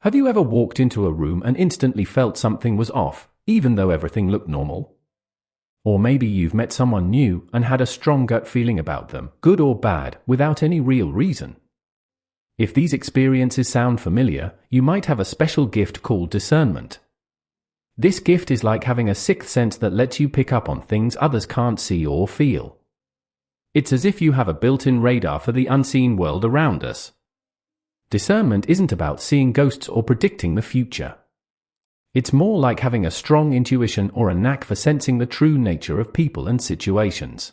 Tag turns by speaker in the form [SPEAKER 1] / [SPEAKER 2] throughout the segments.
[SPEAKER 1] Have you ever walked into a room and instantly felt something was off, even though everything looked normal? Or maybe you've met someone new and had a strong gut feeling about them, good or bad, without any real reason. If these experiences sound familiar, you might have a special gift called discernment. This gift is like having a sixth sense that lets you pick up on things others can't see or feel. It's as if you have a built-in radar for the unseen world around us. Discernment isn't about seeing ghosts or predicting the future. It's more like having a strong intuition or a knack for sensing the true nature of people and situations.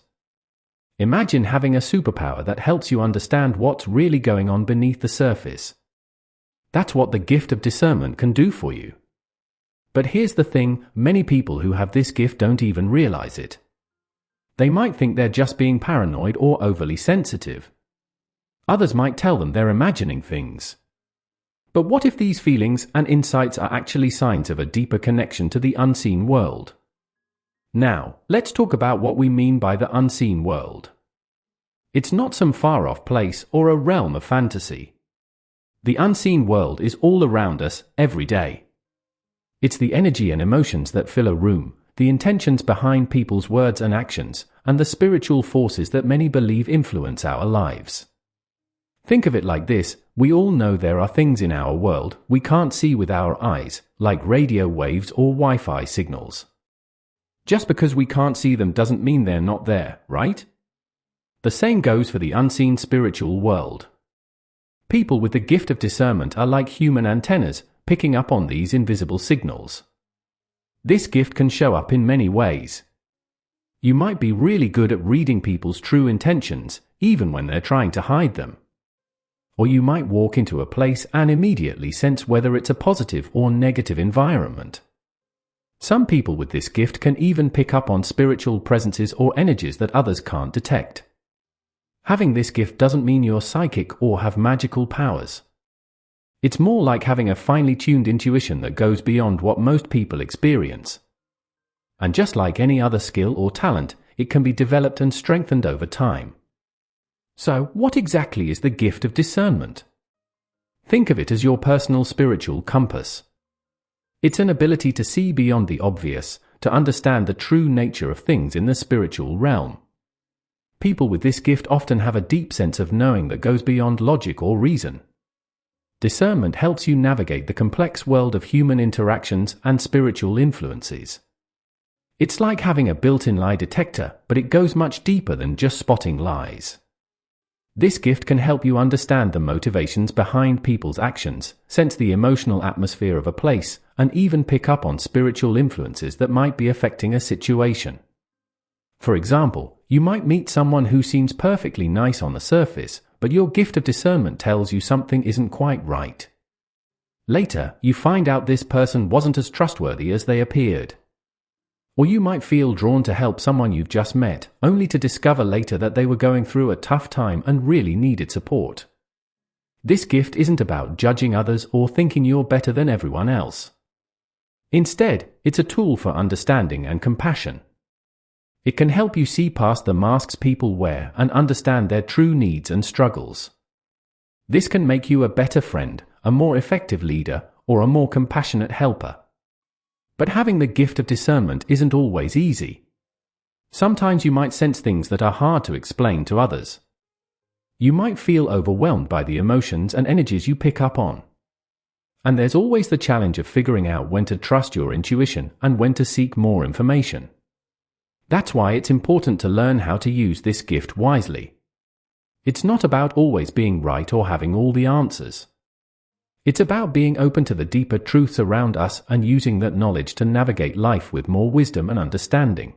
[SPEAKER 1] Imagine having a superpower that helps you understand what's really going on beneath the surface. That's what the gift of discernment can do for you. But here's the thing, many people who have this gift don't even realize it. They might think they're just being paranoid or overly sensitive. Others might tell them they're imagining things. But what if these feelings and insights are actually signs of a deeper connection to the unseen world? Now, let's talk about what we mean by the unseen world. It's not some far-off place or a realm of fantasy. The unseen world is all around us, every day. It's the energy and emotions that fill a room, the intentions behind people's words and actions, and the spiritual forces that many believe influence our lives. Think of it like this, we all know there are things in our world we can't see with our eyes, like radio waves or Wi-Fi signals. Just because we can't see them doesn't mean they're not there, right? The same goes for the unseen spiritual world. People with the gift of discernment are like human antennas, picking up on these invisible signals. This gift can show up in many ways. You might be really good at reading people's true intentions, even when they're trying to hide them. Or you might walk into a place and immediately sense whether it's a positive or negative environment. Some people with this gift can even pick up on spiritual presences or energies that others can't detect. Having this gift doesn't mean you're psychic or have magical powers. It's more like having a finely tuned intuition that goes beyond what most people experience. And just like any other skill or talent, it can be developed and strengthened over time. So, what exactly is the gift of discernment? Think of it as your personal spiritual compass. It's an ability to see beyond the obvious, to understand the true nature of things in the spiritual realm. People with this gift often have a deep sense of knowing that goes beyond logic or reason. Discernment helps you navigate the complex world of human interactions and spiritual influences. It's like having a built-in lie detector, but it goes much deeper than just spotting lies. This gift can help you understand the motivations behind people's actions, sense the emotional atmosphere of a place, and even pick up on spiritual influences that might be affecting a situation. For example, you might meet someone who seems perfectly nice on the surface, but your gift of discernment tells you something isn't quite right. Later, you find out this person wasn't as trustworthy as they appeared. Or you might feel drawn to help someone you've just met, only to discover later that they were going through a tough time and really needed support. This gift isn't about judging others or thinking you're better than everyone else. Instead, it's a tool for understanding and compassion. It can help you see past the masks people wear and understand their true needs and struggles. This can make you a better friend, a more effective leader, or a more compassionate helper. But having the gift of discernment isn't always easy. Sometimes you might sense things that are hard to explain to others. You might feel overwhelmed by the emotions and energies you pick up on. And there's always the challenge of figuring out when to trust your intuition and when to seek more information. That's why it's important to learn how to use this gift wisely. It's not about always being right or having all the answers. It's about being open to the deeper truths around us and using that knowledge to navigate life with more wisdom and understanding.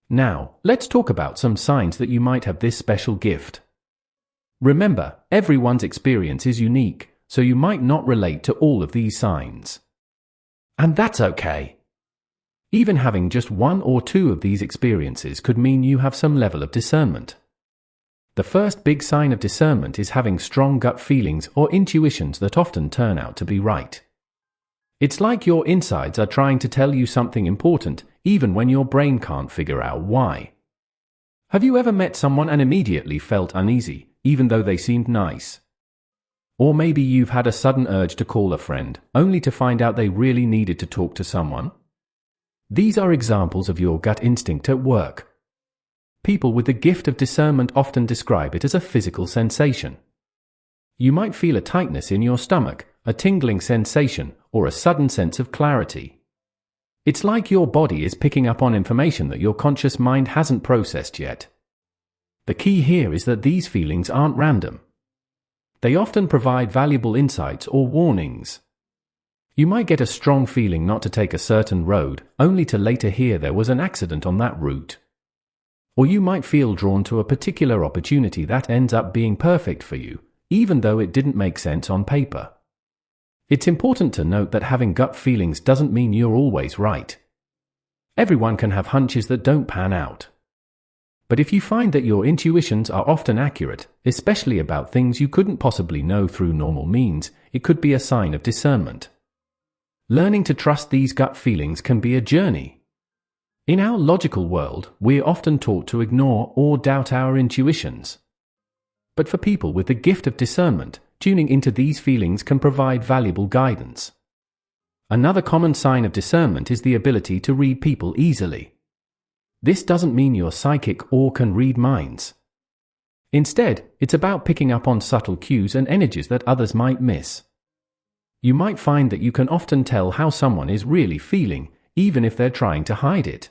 [SPEAKER 1] Now, let's talk about some signs that you might have this special gift. Remember, everyone's experience is unique, so you might not relate to all of these signs. And that's okay. Even having just one or two of these experiences could mean you have some level of discernment. The first big sign of discernment is having strong gut feelings or intuitions that often turn out to be right. It's like your insides are trying to tell you something important, even when your brain can't figure out why. Have you ever met someone and immediately felt uneasy, even though they seemed nice? Or maybe you've had a sudden urge to call a friend, only to find out they really needed to talk to someone. These are examples of your gut instinct at work. People with the gift of discernment often describe it as a physical sensation. You might feel a tightness in your stomach, a tingling sensation, or a sudden sense of clarity. It's like your body is picking up on information that your conscious mind hasn't processed yet. The key here is that these feelings aren't random. They often provide valuable insights or warnings. You might get a strong feeling not to take a certain road, only to later hear there was an accident on that route. Or you might feel drawn to a particular opportunity that ends up being perfect for you, even though it didn't make sense on paper. It's important to note that having gut feelings doesn't mean you're always right. Everyone can have hunches that don't pan out. But if you find that your intuitions are often accurate, especially about things you couldn't possibly know through normal means, it could be a sign of discernment. Learning to trust these gut feelings can be a journey. In our logical world, we're often taught to ignore or doubt our intuitions. But for people with the gift of discernment, tuning into these feelings can provide valuable guidance. Another common sign of discernment is the ability to read people easily. This doesn't mean you're psychic or can read minds. Instead, it's about picking up on subtle cues and energies that others might miss. You might find that you can often tell how someone is really feeling, even if they're trying to hide it.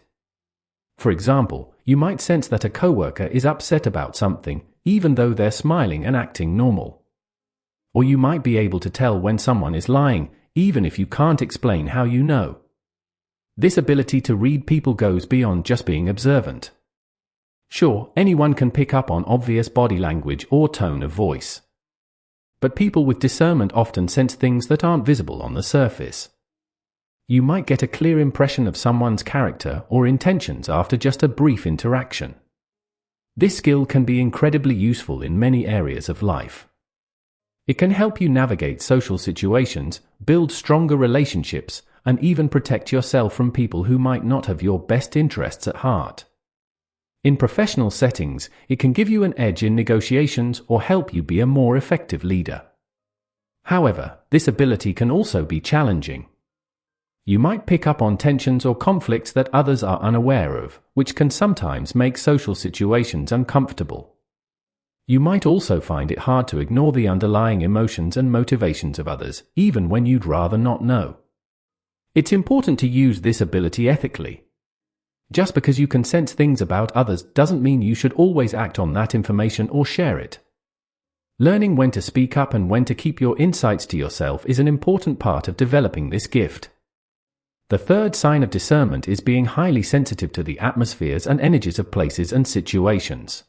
[SPEAKER 1] For example, you might sense that a coworker is upset about something, even though they're smiling and acting normal. Or you might be able to tell when someone is lying, even if you can't explain how you know. This ability to read people goes beyond just being observant. Sure, anyone can pick up on obvious body language or tone of voice. But people with discernment often sense things that aren't visible on the surface. You might get a clear impression of someone's character or intentions after just a brief interaction. This skill can be incredibly useful in many areas of life. It can help you navigate social situations, build stronger relationships, and even protect yourself from people who might not have your best interests at heart. In professional settings, it can give you an edge in negotiations or help you be a more effective leader. However, this ability can also be challenging. You might pick up on tensions or conflicts that others are unaware of, which can sometimes make social situations uncomfortable. You might also find it hard to ignore the underlying emotions and motivations of others, even when you'd rather not know. It's important to use this ability ethically. Just because you can sense things about others doesn't mean you should always act on that information or share it. Learning when to speak up and when to keep your insights to yourself is an important part of developing this gift. The third sign of discernment is being highly sensitive to the atmospheres and energies of places and situations.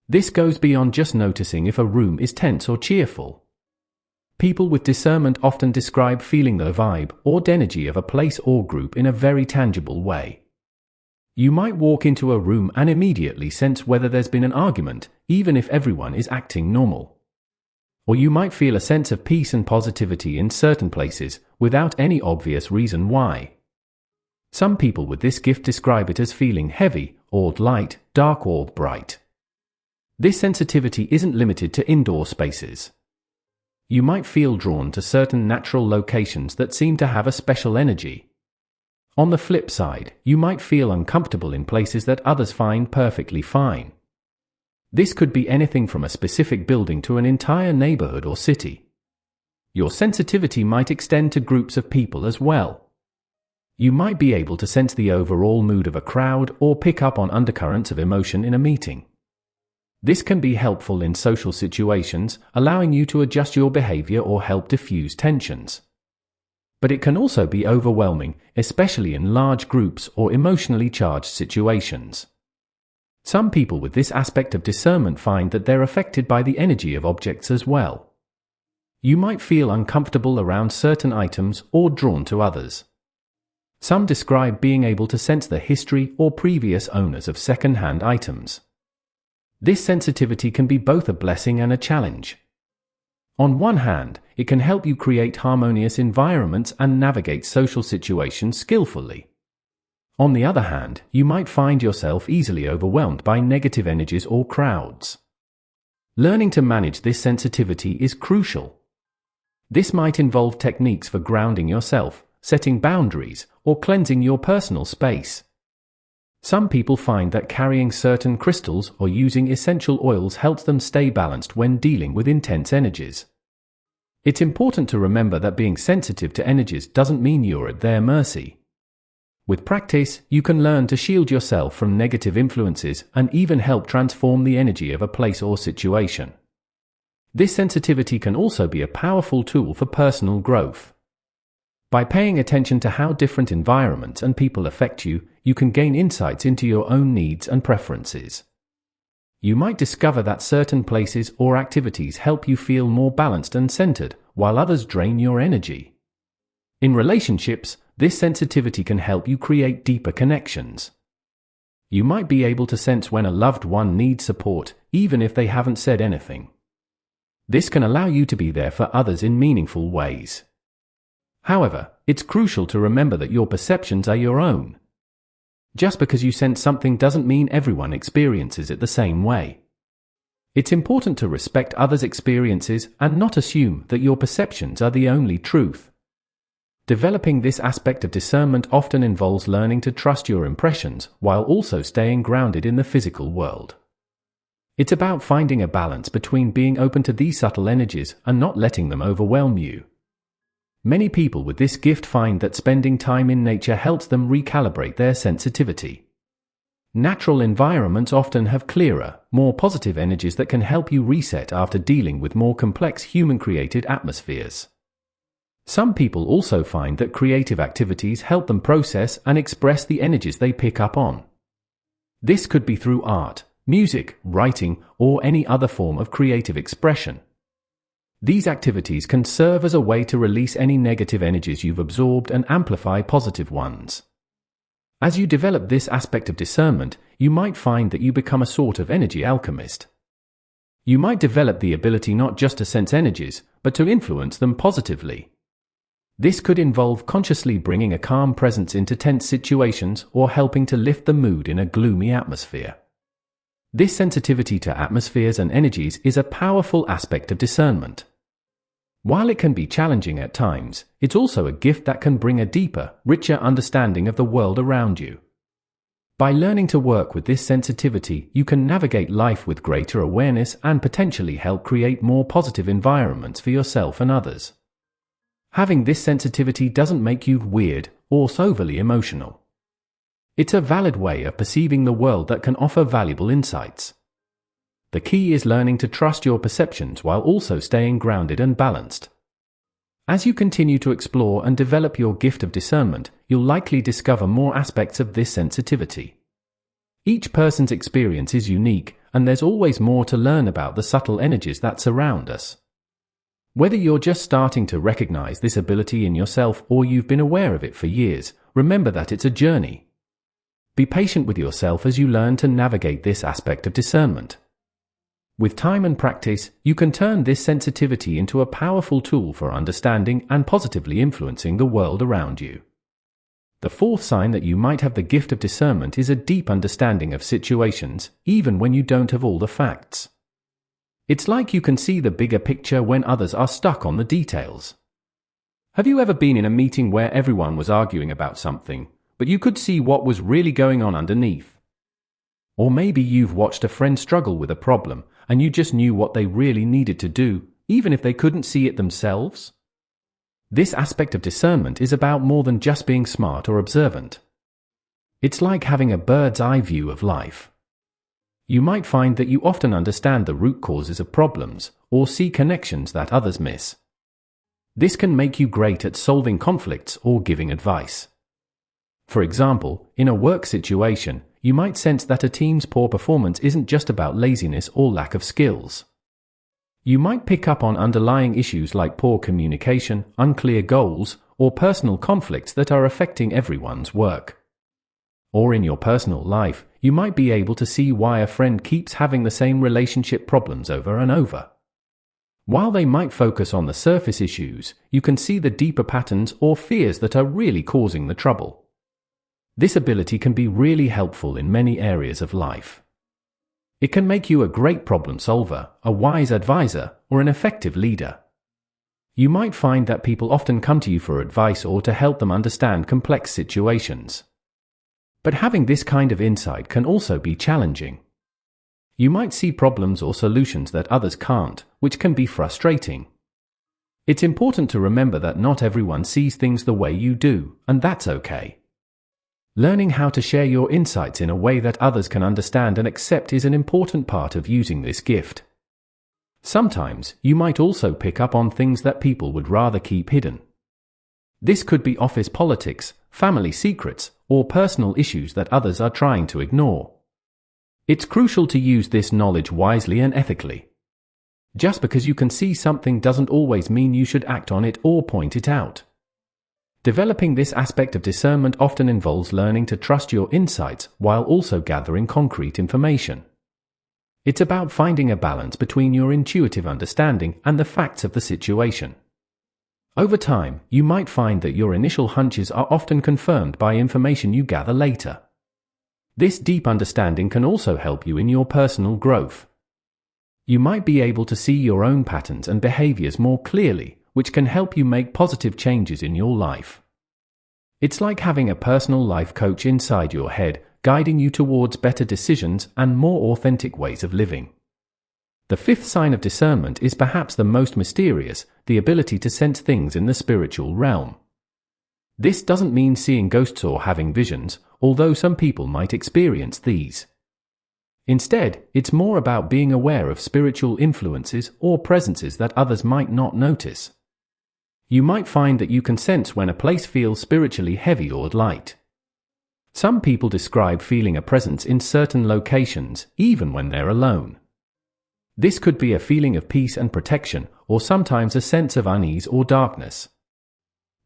[SPEAKER 1] This goes beyond just noticing if a room is tense or cheerful. People with discernment often describe feeling the vibe or energy of a place or group in a very tangible way. You might walk into a room and immediately sense whether there's been an argument, even if everyone is acting normal. Or you might feel a sense of peace and positivity in certain places, without any obvious reason why. Some people with this gift describe it as feeling heavy, or light, dark or bright. This sensitivity isn't limited to indoor spaces. You might feel drawn to certain natural locations that seem to have a special energy. On the flip side, you might feel uncomfortable in places that others find perfectly fine. This could be anything from a specific building to an entire neighborhood or city. Your sensitivity might extend to groups of people as well. You might be able to sense the overall mood of a crowd or pick up on undercurrents of emotion in a meeting. This can be helpful in social situations, allowing you to adjust your behavior or help diffuse tensions. But it can also be overwhelming, especially in large groups or emotionally charged situations. Some people with this aspect of discernment find that they're affected by the energy of objects as well. You might feel uncomfortable around certain items or drawn to others. Some describe being able to sense the history or previous owners of second-hand items. This sensitivity can be both a blessing and a challenge. On one hand, it can help you create harmonious environments and navigate social situations skillfully. On the other hand, you might find yourself easily overwhelmed by negative energies or crowds. Learning to manage this sensitivity is crucial. This might involve techniques for grounding yourself, setting boundaries, or cleansing your personal space. Some people find that carrying certain crystals or using essential oils helps them stay balanced when dealing with intense energies. It's important to remember that being sensitive to energies doesn't mean you're at their mercy. With practice, you can learn to shield yourself from negative influences and even help transform the energy of a place or situation. This sensitivity can also be a powerful tool for personal growth. By paying attention to how different environments and people affect you, you can gain insights into your own needs and preferences. You might discover that certain places or activities help you feel more balanced and centered, while others drain your energy. In relationships, this sensitivity can help you create deeper connections. You might be able to sense when a loved one needs support, even if they haven't said anything. This can allow you to be there for others in meaningful ways. However, it's crucial to remember that your perceptions are your own. Just because you sense something doesn't mean everyone experiences it the same way. It's important to respect others' experiences and not assume that your perceptions are the only truth. Developing this aspect of discernment often involves learning to trust your impressions while also staying grounded in the physical world. It's about finding a balance between being open to these subtle energies and not letting them overwhelm you. Many people with this gift find that spending time in nature helps them recalibrate their sensitivity. Natural environments often have clearer, more positive energies that can help you reset after dealing with more complex human-created atmospheres. Some people also find that creative activities help them process and express the energies they pick up on. This could be through art, music, writing, or any other form of creative expression. These activities can serve as a way to release any negative energies you've absorbed and amplify positive ones. As you develop this aspect of discernment, you might find that you become a sort of energy alchemist. You might develop the ability not just to sense energies, but to influence them positively. This could involve consciously bringing a calm presence into tense situations or helping to lift the mood in a gloomy atmosphere. This sensitivity to atmospheres and energies is a powerful aspect of discernment. While it can be challenging at times, it's also a gift that can bring a deeper, richer understanding of the world around you. By learning to work with this sensitivity, you can navigate life with greater awareness and potentially help create more positive environments for yourself and others. Having this sensitivity doesn't make you weird or overly emotional. It's a valid way of perceiving the world that can offer valuable insights. The key is learning to trust your perceptions while also staying grounded and balanced. As you continue to explore and develop your gift of discernment, you'll likely discover more aspects of this sensitivity. Each person's experience is unique, and there's always more to learn about the subtle energies that surround us. Whether you're just starting to recognize this ability in yourself or you've been aware of it for years, remember that it's a journey. Be patient with yourself as you learn to navigate this aspect of discernment. With time and practice, you can turn this sensitivity into a powerful tool for understanding and positively influencing the world around you. The fourth sign that you might have the gift of discernment is a deep understanding of situations, even when you don't have all the facts. It's like you can see the bigger picture when others are stuck on the details. Have you ever been in a meeting where everyone was arguing about something, but you could see what was really going on underneath? Or maybe you've watched a friend struggle with a problem, and you just knew what they really needed to do, even if they couldn't see it themselves? This aspect of discernment is about more than just being smart or observant. It's like having a bird's eye view of life. You might find that you often understand the root causes of problems, or see connections that others miss. This can make you great at solving conflicts or giving advice. For example, in a work situation, you might sense that a team's poor performance isn't just about laziness or lack of skills. You might pick up on underlying issues like poor communication, unclear goals, or personal conflicts that are affecting everyone's work. Or in your personal life, you might be able to see why a friend keeps having the same relationship problems over and over. While they might focus on the surface issues, you can see the deeper patterns or fears that are really causing the trouble. This ability can be really helpful in many areas of life. It can make you a great problem solver, a wise advisor, or an effective leader. You might find that people often come to you for advice or to help them understand complex situations. But having this kind of insight can also be challenging. You might see problems or solutions that others can't, which can be frustrating. It's important to remember that not everyone sees things the way you do, and that's okay. Learning how to share your insights in a way that others can understand and accept is an important part of using this gift. Sometimes, you might also pick up on things that people would rather keep hidden. This could be office politics, family secrets, or personal issues that others are trying to ignore. It's crucial to use this knowledge wisely and ethically. Just because you can see something doesn't always mean you should act on it or point it out. Developing this aspect of discernment often involves learning to trust your insights while also gathering concrete information. It's about finding a balance between your intuitive understanding and the facts of the situation. Over time, you might find that your initial hunches are often confirmed by information you gather later. This deep understanding can also help you in your personal growth. You might be able to see your own patterns and behaviors more clearly, which can help you make positive changes in your life. It's like having a personal life coach inside your head, guiding you towards better decisions and more authentic ways of living. The fifth sign of discernment is perhaps the most mysterious, the ability to sense things in the spiritual realm. This doesn't mean seeing ghosts or having visions, although some people might experience these. Instead, it's more about being aware of spiritual influences or presences that others might not notice. You might find that you can sense when a place feels spiritually heavy or light. Some people describe feeling a presence in certain locations, even when they're alone. This could be a feeling of peace and protection, or sometimes a sense of unease or darkness.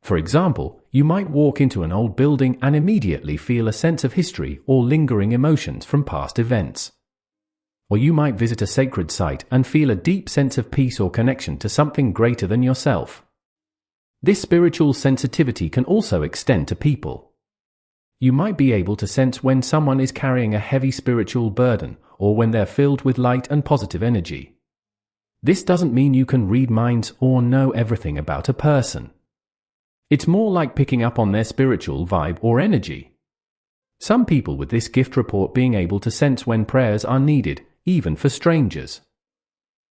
[SPEAKER 1] For example, you might walk into an old building and immediately feel a sense of history or lingering emotions from past events. Or you might visit a sacred site and feel a deep sense of peace or connection to something greater than yourself. This spiritual sensitivity can also extend to people. You might be able to sense when someone is carrying a heavy spiritual burden, or when they're filled with light and positive energy. This doesn't mean you can read minds or know everything about a person. It's more like picking up on their spiritual vibe or energy. Some people with this gift report being able to sense when prayers are needed, even for strangers.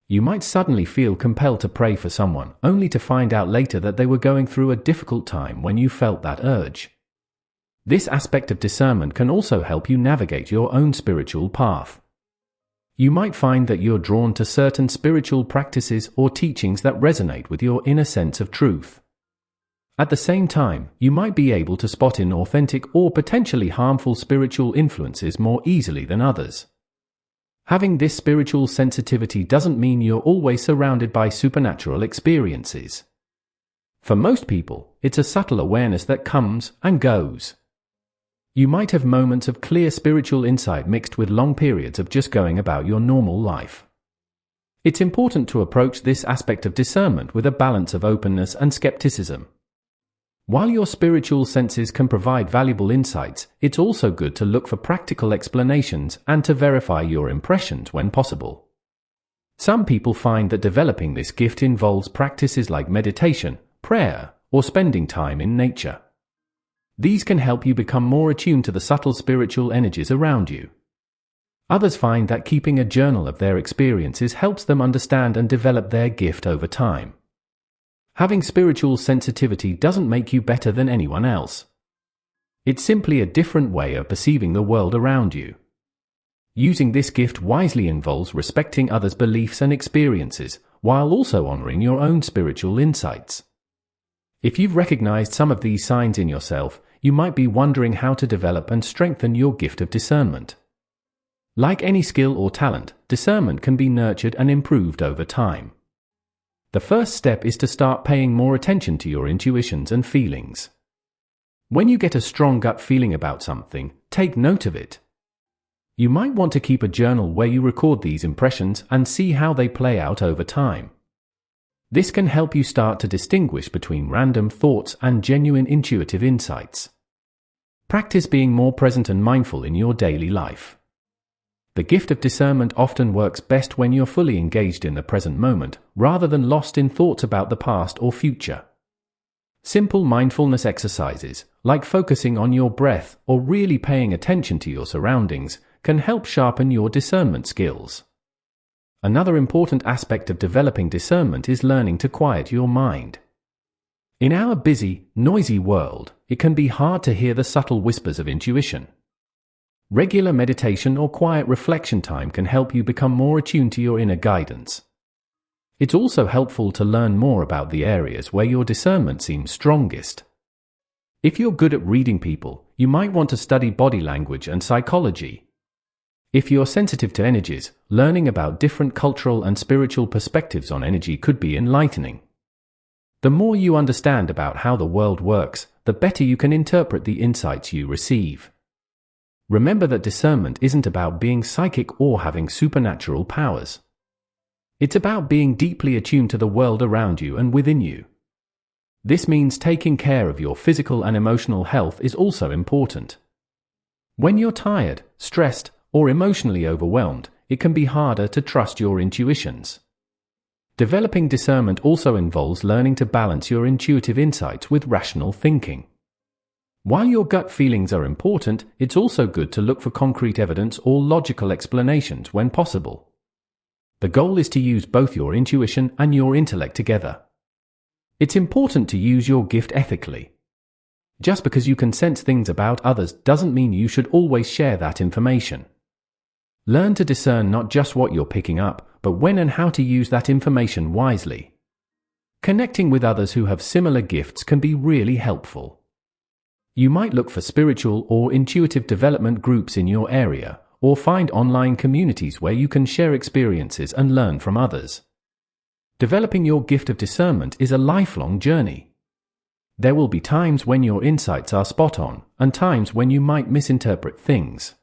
[SPEAKER 1] You might suddenly feel compelled to pray for someone, only to find out later that they were going through a difficult time when you felt that urge. This aspect of discernment can also help you navigate your own spiritual path. You might find that you're drawn to certain spiritual practices or teachings that resonate with your inner sense of truth. At the same time, you might be able to spot inauthentic or potentially harmful spiritual influences more easily than others. Having this spiritual sensitivity doesn't mean you're always surrounded by supernatural experiences. For most people, it's a subtle awareness that comes and goes. You might have moments of clear spiritual insight mixed with long periods of just going about your normal life. It's important to approach this aspect of discernment with a balance of openness and skepticism. While your spiritual senses can provide valuable insights, it's also good to look for practical explanations and to verify your impressions when possible. Some people find that developing this gift involves practices like meditation, prayer, or spending time in nature. These can help you become more attuned to the subtle spiritual energies around you. Others find that keeping a journal of their experiences helps them understand and develop their gift over time. Having spiritual sensitivity doesn't make you better than anyone else. It's simply a different way of perceiving the world around you. Using this gift wisely involves respecting others' beliefs and experiences, while also honoring your own spiritual insights. If you've recognized some of these signs in yourself, you might be wondering how to develop and strengthen your gift of discernment. Like any skill or talent, discernment can be nurtured and improved over time. The first step is to start paying more attention to your intuitions and feelings. When you get a strong gut feeling about something, take note of it. You might want to keep a journal where you record these impressions and see how they play out over time. This can help you start to distinguish between random thoughts and genuine intuitive insights. Practice being more present and mindful in your daily life. The gift of discernment often works best when you're fully engaged in the present moment, rather than lost in thoughts about the past or future. Simple mindfulness exercises, like focusing on your breath or really paying attention to your surroundings, can help sharpen your discernment skills. Another important aspect of developing discernment is learning to quiet your mind. In our busy, noisy world, it can be hard to hear the subtle whispers of intuition. Regular meditation or quiet reflection time can help you become more attuned to your inner guidance. It's also helpful to learn more about the areas where your discernment seems strongest. If you're good at reading people, you might want to study body language and psychology. If you're sensitive to energies, learning about different cultural and spiritual perspectives on energy could be enlightening. The more you understand about how the world works, the better you can interpret the insights you receive. Remember that discernment isn't about being psychic or having supernatural powers. It's about being deeply attuned to the world around you and within you. This means taking care of your physical and emotional health is also important. When you're tired, stressed, or emotionally overwhelmed, it can be harder to trust your intuitions. Developing discernment also involves learning to balance your intuitive insights with rational thinking. While your gut feelings are important, it's also good to look for concrete evidence or logical explanations when possible. The goal is to use both your intuition and your intellect together. It's important to use your gift ethically. Just because you can sense things about others doesn't mean you should always share that information. Learn to discern not just what you're picking up, but when and how to use that information wisely. Connecting with others who have similar gifts can be really helpful. You might look for spiritual or intuitive development groups in your area, or find online communities where you can share experiences and learn from others. Developing your gift of discernment is a lifelong journey. There will be times when your insights are spot on, and times when you might misinterpret things.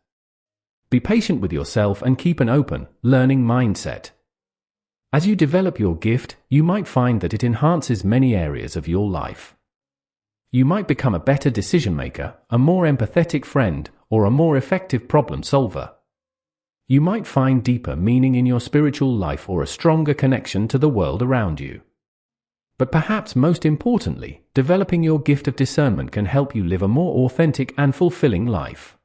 [SPEAKER 1] Be patient with yourself and keep an open, learning mindset. As you develop your gift, you might find that it enhances many areas of your life. You might become a better decision maker, a more empathetic friend, or a more effective problem solver. You might find deeper meaning in your spiritual life or a stronger connection to the world around you. But perhaps most importantly, developing your gift of discernment can help you live a more authentic and fulfilling life.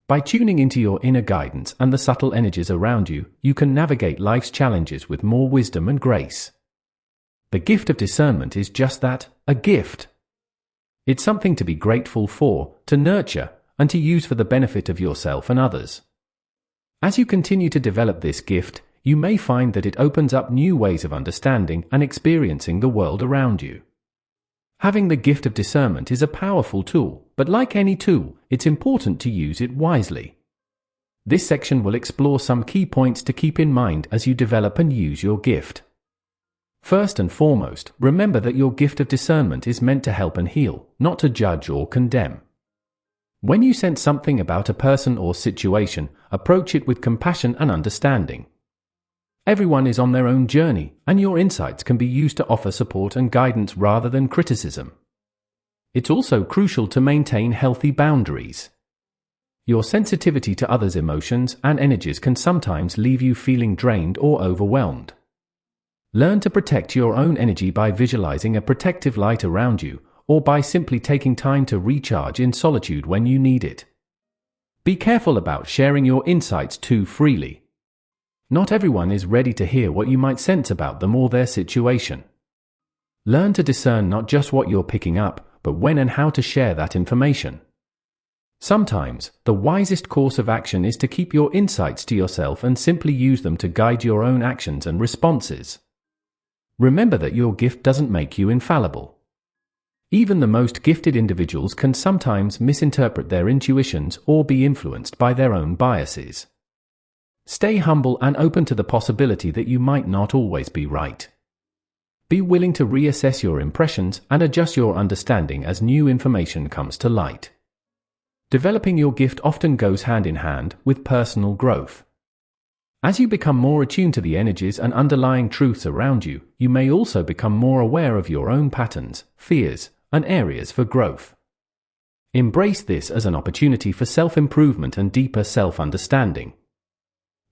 [SPEAKER 1] By tuning into your inner guidance and the subtle energies around you, you can navigate life's challenges with more wisdom and grace. The gift of discernment is just that, a gift. It's something to be grateful for, to nurture, and to use for the benefit of yourself and others. As you continue to develop this gift, you may find that it opens up new ways of understanding and experiencing the world around you. Having the gift of discernment is a powerful tool, but like any tool, it's important to use it wisely. This section will explore some key points to keep in mind as you develop and use your gift. First and foremost, remember that your gift of discernment is meant to help and heal, not to judge or condemn. When you sense something about a person or situation, approach it with compassion and understanding. Everyone is on their own journey, and your insights can be used to offer support and guidance rather than criticism. It's also crucial to maintain healthy boundaries. Your sensitivity to others' emotions and energies can sometimes leave you feeling drained or overwhelmed. Learn to protect your own energy by visualizing a protective light around you, or by simply taking time to recharge in solitude when you need it. Be careful about sharing your insights too freely. Not everyone is ready to hear what you might sense about them or their situation. Learn to discern not just what you're picking up, but when and how to share that information. Sometimes, the wisest course of action is to keep your insights to yourself and simply use them to guide your own actions and responses. Remember that your gift doesn't make you infallible. Even the most gifted individuals can sometimes misinterpret their intuitions or be influenced by their own biases. Stay humble and open to the possibility that you might not always be right. Be willing to reassess your impressions and adjust your understanding as new information comes to light. Developing your gift often goes hand in hand with personal growth. As you become more attuned to the energies and underlying truths around you, you may also become more aware of your own patterns, fears, and areas for growth. Embrace this as an opportunity for self-improvement and deeper self-understanding.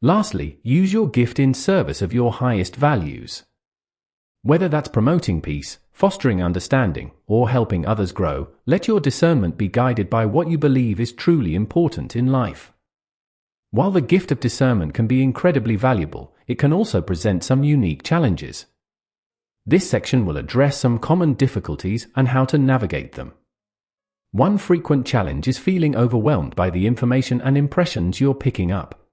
[SPEAKER 1] Lastly, use your gift in service of your highest values. Whether that's promoting peace, fostering understanding, or helping others grow, let your discernment be guided by what you believe is truly important in life. While the gift of discernment can be incredibly valuable, it can also present some unique challenges. This section will address some common difficulties and how to navigate them. One frequent challenge is feeling overwhelmed by the information and impressions you're picking up.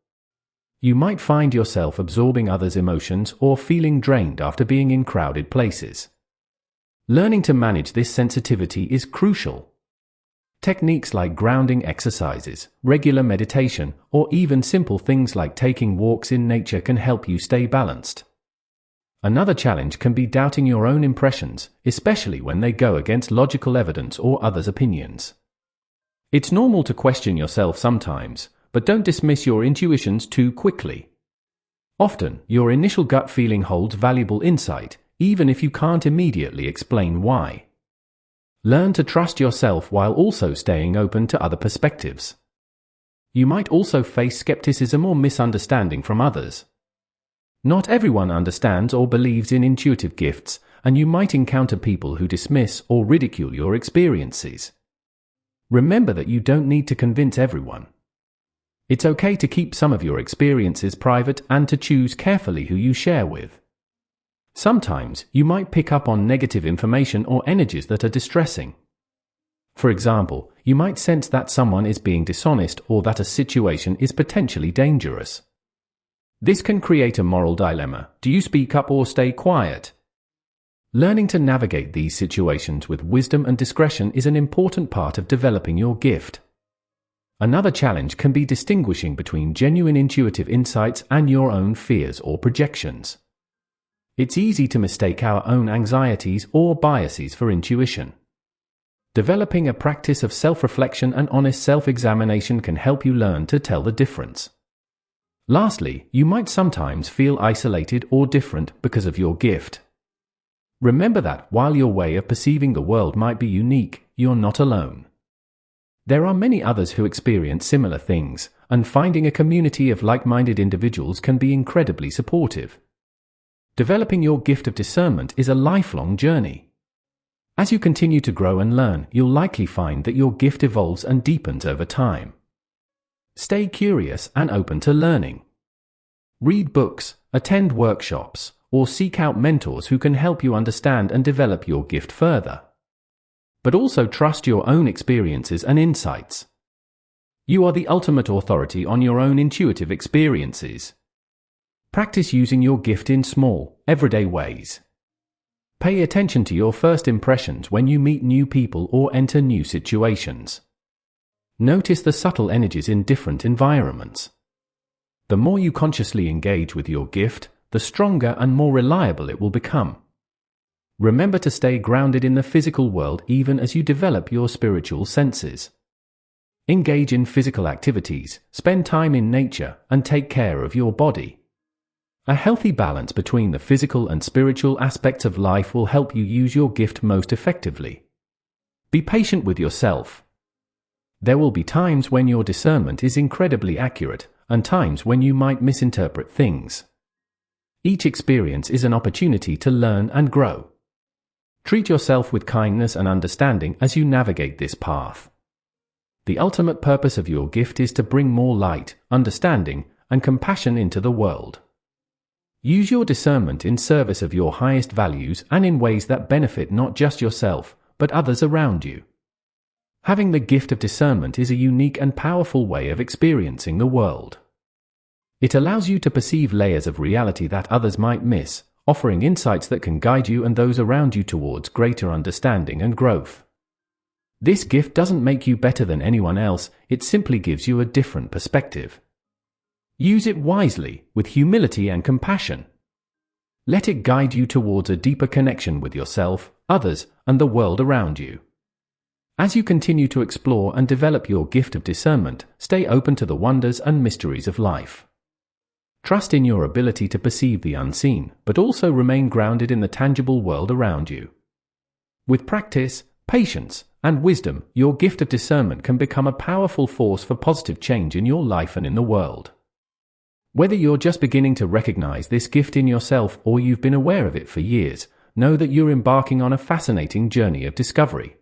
[SPEAKER 1] You might find yourself absorbing others' emotions or feeling drained after being in crowded places. Learning to manage this sensitivity is crucial. Techniques like grounding exercises, regular meditation, or even simple things like taking walks in nature can help you stay balanced. Another challenge can be doubting your own impressions, especially when they go against logical evidence or others' opinions. It's normal to question yourself sometimes, but don't dismiss your intuitions too quickly. Often, your initial gut feeling holds valuable insight, even if you can't immediately explain why. Learn to trust yourself while also staying open to other perspectives. You might also face skepticism or misunderstanding from others. Not everyone understands or believes in intuitive gifts, and you might encounter people who dismiss or ridicule your experiences. Remember that you don't need to convince everyone. It's okay to keep some of your experiences private and to choose carefully who you share with. Sometimes, you might pick up on negative information or energies that are distressing. For example, you might sense that someone is being dishonest or that a situation is potentially dangerous. This can create a moral dilemma. Do you speak up or stay quiet? Learning to navigate these situations with wisdom and discretion is an important part of developing your gift. Another challenge can be distinguishing between genuine intuitive insights and your own fears or projections. It's easy to mistake our own anxieties or biases for intuition. Developing a practice of self-reflection and honest self-examination can help you learn to tell the difference. Lastly, you might sometimes feel isolated or different because of your gift. Remember that while your way of perceiving the world might be unique, you're not alone. There are many others who experience similar things, and finding a community of like-minded individuals can be incredibly supportive. Developing your gift of discernment is a lifelong journey. As you continue to grow and learn, you'll likely find that your gift evolves and deepens over time. Stay curious and open to learning. Read books, attend workshops, or seek out mentors who can help you understand and develop your gift further. But also trust your own experiences and insights. You are the ultimate authority on your own intuitive experiences. Practice using your gift in small, everyday ways. Pay attention to your first impressions when you meet new people or enter new situations. Notice the subtle energies in different environments. The more you consciously engage with your gift, the stronger and more reliable it will become. Remember to stay grounded in the physical world even as you develop your spiritual senses. Engage in physical activities, spend time in nature, and take care of your body. A healthy balance between the physical and spiritual aspects of life will help you use your gift most effectively. Be patient with yourself. There will be times when your discernment is incredibly accurate, and times when you might misinterpret things. Each experience is an opportunity to learn and grow. Treat yourself with kindness and understanding as you navigate this path. The ultimate purpose of your gift is to bring more light, understanding, and compassion into the world. Use your discernment in service of your highest values and in ways that benefit not just yourself, but others around you. Having the gift of discernment is a unique and powerful way of experiencing the world. It allows you to perceive layers of reality that others might miss, offering insights that can guide you and those around you towards greater understanding and growth. This gift doesn't make you better than anyone else, it simply gives you a different perspective. Use it wisely, with humility and compassion. Let it guide you towards a deeper connection with yourself, others, and the world around you. As you continue to explore and develop your gift of discernment, stay open to the wonders and mysteries of life. Trust in your ability to perceive the unseen, but also remain grounded in the tangible world around you. With practice, patience, and wisdom, your gift of discernment can become a powerful force for positive change in your life and in the world. Whether you're just beginning to recognize this gift in yourself or you've been aware of it for years, know that you're embarking on a fascinating journey of discovery.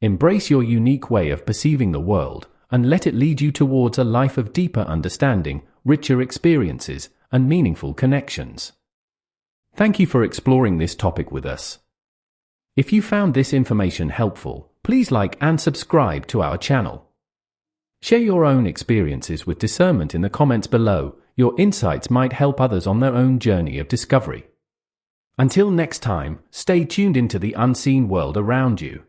[SPEAKER 1] Embrace your unique way of perceiving the world and let it lead you towards a life of deeper understanding, richer experiences, and meaningful connections. Thank you for exploring this topic with us. If you found this information helpful, please like and subscribe to our channel. Share your own experiences with discernment in the comments below. Your insights might help others on their own journey of discovery. Until next time, stay tuned into the unseen world around you.